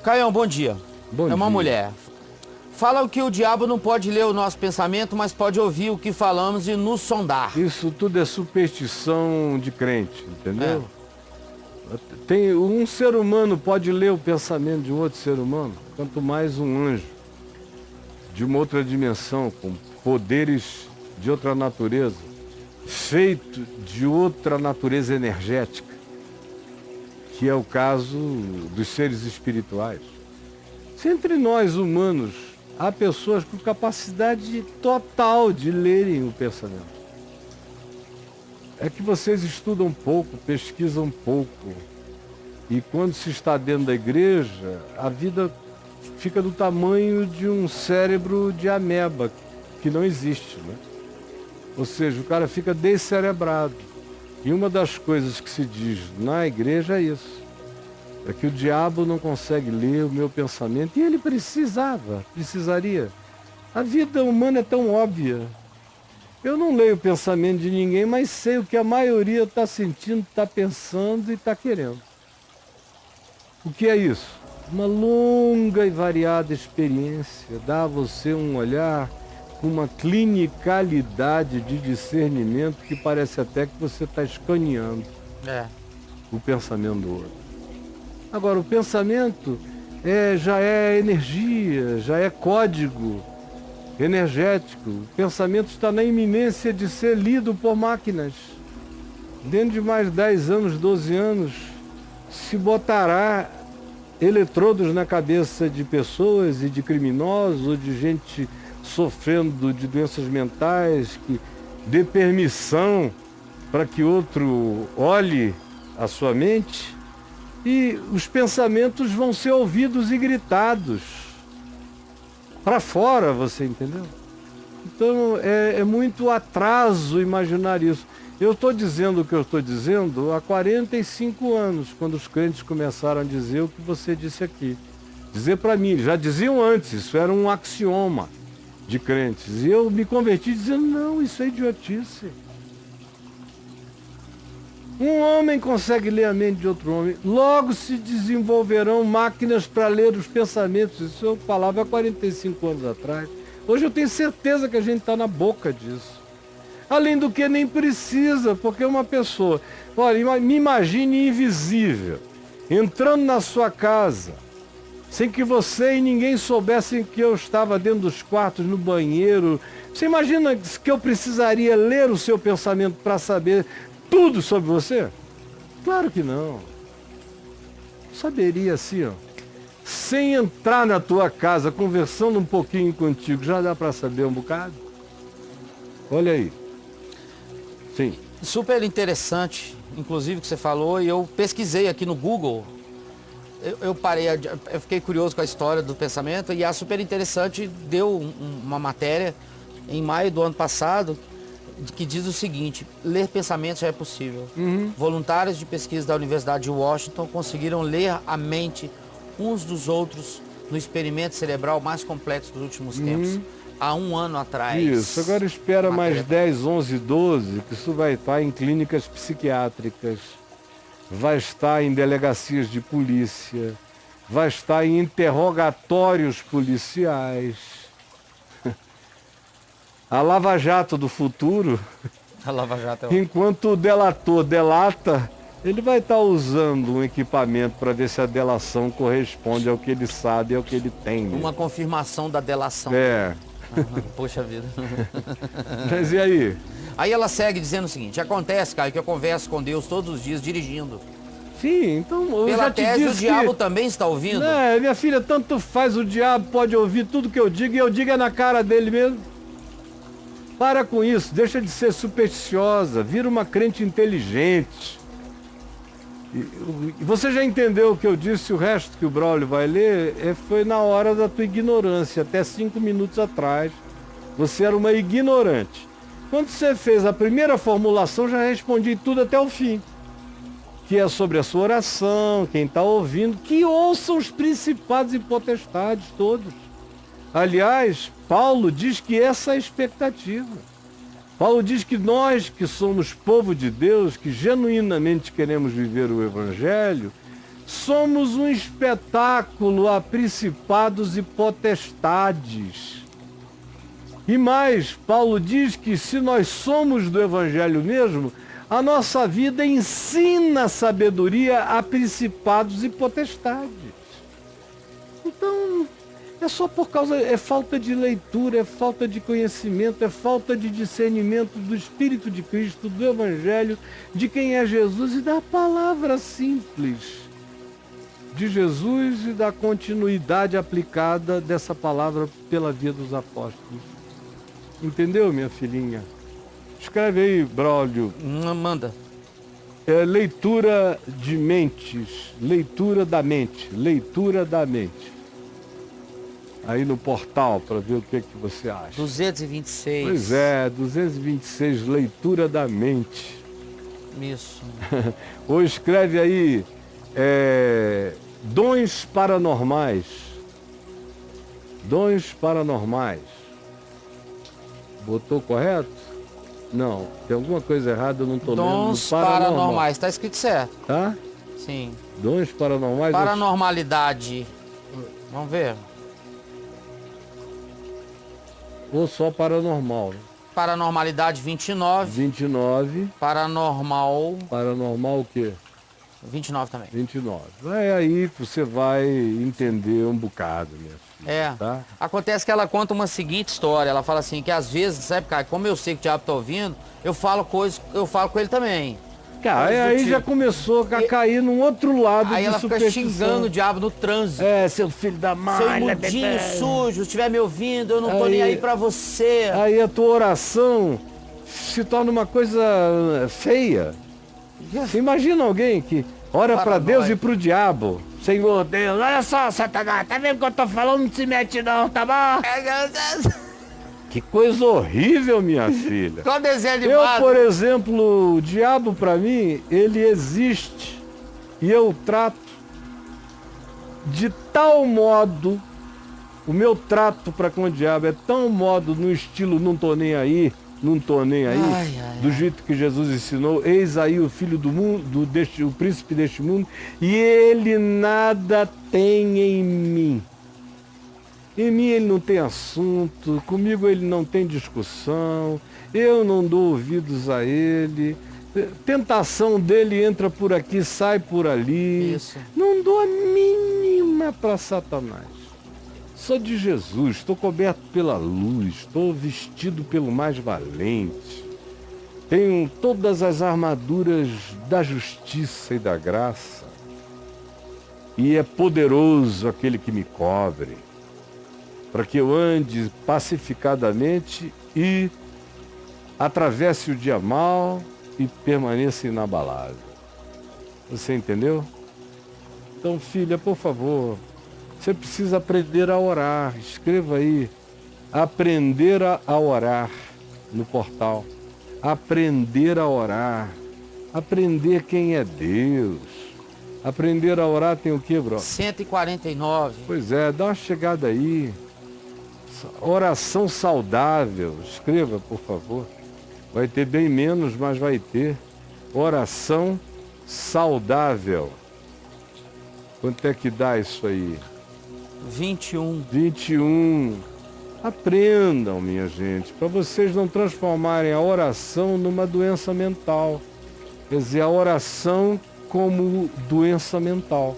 Caião, bom dia. Bom É uma dia. mulher. Fala que o diabo não pode ler o nosso pensamento, mas pode ouvir o que falamos e nos sondar. Isso tudo é superstição de crente, entendeu? Tem, um ser humano pode ler o pensamento de um outro ser humano, quanto mais um anjo de uma outra dimensão, com poderes de outra natureza, feito de outra natureza energética, que é o caso dos seres espirituais. Se entre nós humanos há pessoas com capacidade total de lerem o pensamento, é que vocês estudam pouco, pesquisam pouco, e quando se está dentro da igreja, a vida fica do tamanho de um cérebro de ameba, que não existe, né? Ou seja, o cara fica descerebrado. E uma das coisas que se diz na igreja é isso. É que o diabo não consegue ler o meu pensamento. E ele precisaria. A vida humana é tão óbvia. Eu não leio o pensamento de ninguém, mas sei o que a maioria está sentindo, está pensando e está querendo. O que é isso? Uma longa e variada experiência dá a você um olhar com uma clinicalidade de discernimento que parece até que você está escaneando o pensamento do outro. Agora, o pensamento já é energia, já é código energético. O pensamento está na iminência de ser lido por máquinas. Dentro de mais 10 anos, 12 anos, se botará eletrodos na cabeça de pessoas e de criminosos ou de gente sofrendo de doenças mentais, que dê permissão para que outro olhe a sua mente, e os pensamentos vão ser ouvidos e gritados para fora, você entendeu? Então é muito atraso imaginar isso. Eu estou dizendo o que eu estou dizendo há 45 anos, quando os crentes começaram a dizer o que você disse aqui. Dizer para mim, já diziam antes, isso era um axioma de crentes. E eu me converti dizendo, não, isso é idiotice. Um homem consegue ler a mente de outro homem. Logo se desenvolverão máquinas para ler os pensamentos. Isso eu falava há 45 anos atrás. Hoje eu tenho certeza que a gente está na boca disso. Além do que nem precisa, porque uma pessoa... Olha, me imagine invisível, entrando na sua casa, sem que você e ninguém soubessem que eu estava dentro dos quartos, no banheiro. Você imagina que eu precisaria ler o seu pensamento para saber tudo sobre você? Claro que não. Saberia assim, ó. Sem entrar na tua casa, conversando um pouquinho contigo, já dá para saber um bocado? Olha aí. Sim. Super interessante, inclusive, o que você falou, e eu pesquisei aqui no Google. Eu fiquei curioso com a história do pensamento, e a Super Interessante deu uma matéria em maio do ano passado que diz o seguinte: ler pensamentos já é possível. Voluntários de pesquisa da Universidade de Washington conseguiram ler a mente uns dos outros no experimento cerebral mais complexo dos últimos tempos, há um ano atrás. Isso, agora espera mais 10, 11, 12, que isso vai estar em clínicas psiquiátricas, vai estar em delegacias de polícia, vai estar em interrogatórios policiais. A Lava Jato do futuro, A Lava Jato é enquanto o delator delata, ele vai estar usando um equipamento para ver se a delação corresponde ao que ele sabe e ao que ele tem. uma confirmação da delação. Poxa vida. Mas e aí? Aí ela segue dizendo o seguinte: acontece, Caio, que eu converso com Deus todos os dias dirigindo. Sim, então eu Pela já te tese, o disse diabo que... também está ouvindo? Minha filha, tanto faz, o diabo pode ouvir tudo que eu digo, e eu digo é na cara dele mesmo. Para com isso, deixa de ser supersticiosa, vira uma crente inteligente. E você já entendeu o que eu disse? O resto que o Braulio vai ler foi na hora da tua ignorância. Até 5 minutos atrás, você era uma ignorante. Quando você fez a primeira formulação, já respondi tudo até o fim. Que é sobre a sua oração, quem está ouvindo, que ouçam os principados e potestades todos. Aliás, Paulo diz que essa é a expectativa. Paulo diz que nós, que somos povo de Deus, que genuinamente queremos viver o Evangelho, somos um espetáculo a principados e potestades. E mais, Paulo diz que se nós somos do Evangelho mesmo, a nossa vida ensina sabedoria a principados e potestades. Então, é só por causa, é falta de leitura, é falta de conhecimento, é falta de discernimento do Espírito de Cristo, do Evangelho, de quem é Jesus e da palavra simples de Jesus e da continuidade aplicada dessa palavra pela via dos apóstolos. Entendeu, minha filhinha? Escreve aí, Braulio. Manda. Leitura de mentes, leitura da mente, leitura da mente. Aí no portal, para ver o que você acha. 226. Pois é, 226, leitura da mente. Isso. Ou escreve aí, dons paranormais. Dons paranormais. Botou correto? Não, tem alguma coisa errada, eu não estou lendo. Dons paranormais, está escrito certo. Tá? Sim. Dons paranormais. Paranormalidade. Vamos ver. Ou só paranormal. Paranormalidade 29. 29. Paranormal. Paranormal o quê? 29 também. 29. Aí você vai entender um bocado, minha filha. Tá? Acontece que ela conta uma seguinte história. Ela fala assim, que às vezes, sabe, cara, como eu sei que o diabo tá ouvindo, eu falo com ele também. Cara, aí tipo, já começou a cair num outro lado aí de ela fica xingando o diabo no trânsito. Seu filho da mãe. Seu imundinho sujo, se estiver me ouvindo, eu não tô nem aí pra você. Aí a tua oração se torna uma coisa feia. Você imagina alguém que ora para Deus e pro diabo. Senhor Deus, olha só, Satanás, tá vendo o que eu tô falando? Não se mete não, tá bom? Que coisa horrível, minha filha. Qual desenho Eu, animado? por exemplo, o diabo para mim, ele existe e eu trato de tal modo, o meu trato para com o diabo é tão modo no estilo não tô nem aí, do jeito que Jesus ensinou, eis aí o filho do mundo, o príncipe deste mundo, e ele nada tem em mim. Em mim ele não tem assunto, comigo ele não tem discussão, eu não dou ouvidos a ele, tentação dele entra por aqui, sai por ali. Isso. Não dou a mínima para Satanás. Sou de Jesus, estou coberto pela luz, estou vestido pelo mais valente. Tenho todas as armaduras da justiça e da graça. E é poderoso aquele que me cobre, para que eu ande pacificadamente e atravesse o dia mal e permaneça inabalável. Você entendeu? Então, filha, por favor, você precisa aprender a orar. Escreva aí, aprender a orar no portal. Aprender a orar. Aprender quem é Deus. Aprender a orar tem o quê, bro? 149. Pois é, dá uma chegada aí. Oração saudável. Escreva, por favor. Vai ter bem menos, mas vai ter. Oração saudável. Quanto é que dá isso aí? 21. 21. Aprendam, minha gente, para vocês não transformarem a oração numa doença mental. Quer dizer, a oração como doença mental.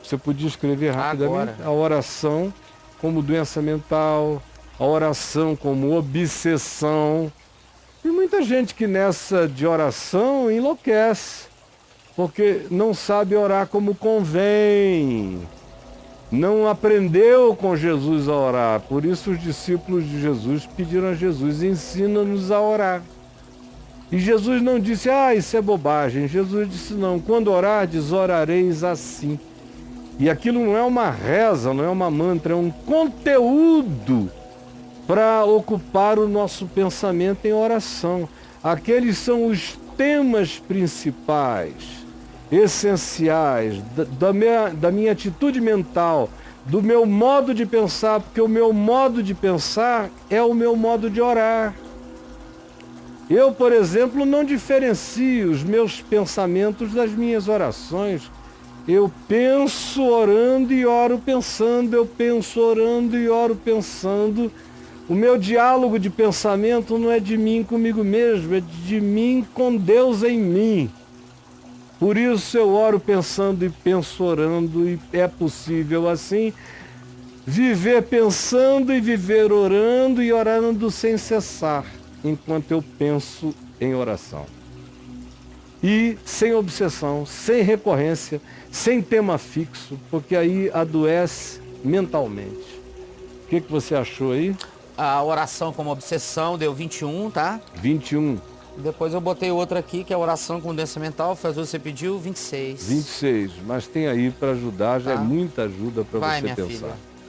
Você podia escrever rapidamente? Agora. A oração como doença mental, a oração como obsessão. E muita gente que nessa de oração enlouquece, porque não sabe orar como convém. Não aprendeu com Jesus a orar. Por isso os discípulos de Jesus pediram a Jesus, ensina-nos a orar. E Jesus não disse, isso é bobagem. Jesus disse, não, quando orardes, orareis assim. E aquilo não é uma reza, não é uma mantra, é um conteúdo para ocupar o nosso pensamento em oração. Aqueles são os temas principais, essenciais, da minha atitude mental, do meu modo de pensar, porque o meu modo de pensar é o meu modo de orar. Eu, por exemplo, não diferencio os meus pensamentos das minhas orações. Eu penso orando e oro pensando, eu penso orando e oro pensando. O meu diálogo de pensamento não é de mim comigo mesmo, é de mim com Deus em mim. Por isso eu oro pensando e penso orando, e é possível assim viver pensando e viver orando e orando sem cessar, enquanto eu penso em oração. E sem obsessão, sem recorrência, sem tema fixo, porque aí adoece mentalmente. O que você achou aí? A oração como obsessão deu 21, tá? 21. Depois eu botei outra aqui, que é a oração com doença mental, foi as duas que você pediu, 26. 26, mas tem aí para ajudar, já é Tá. muita ajuda para Vai, você minha pensar. filha.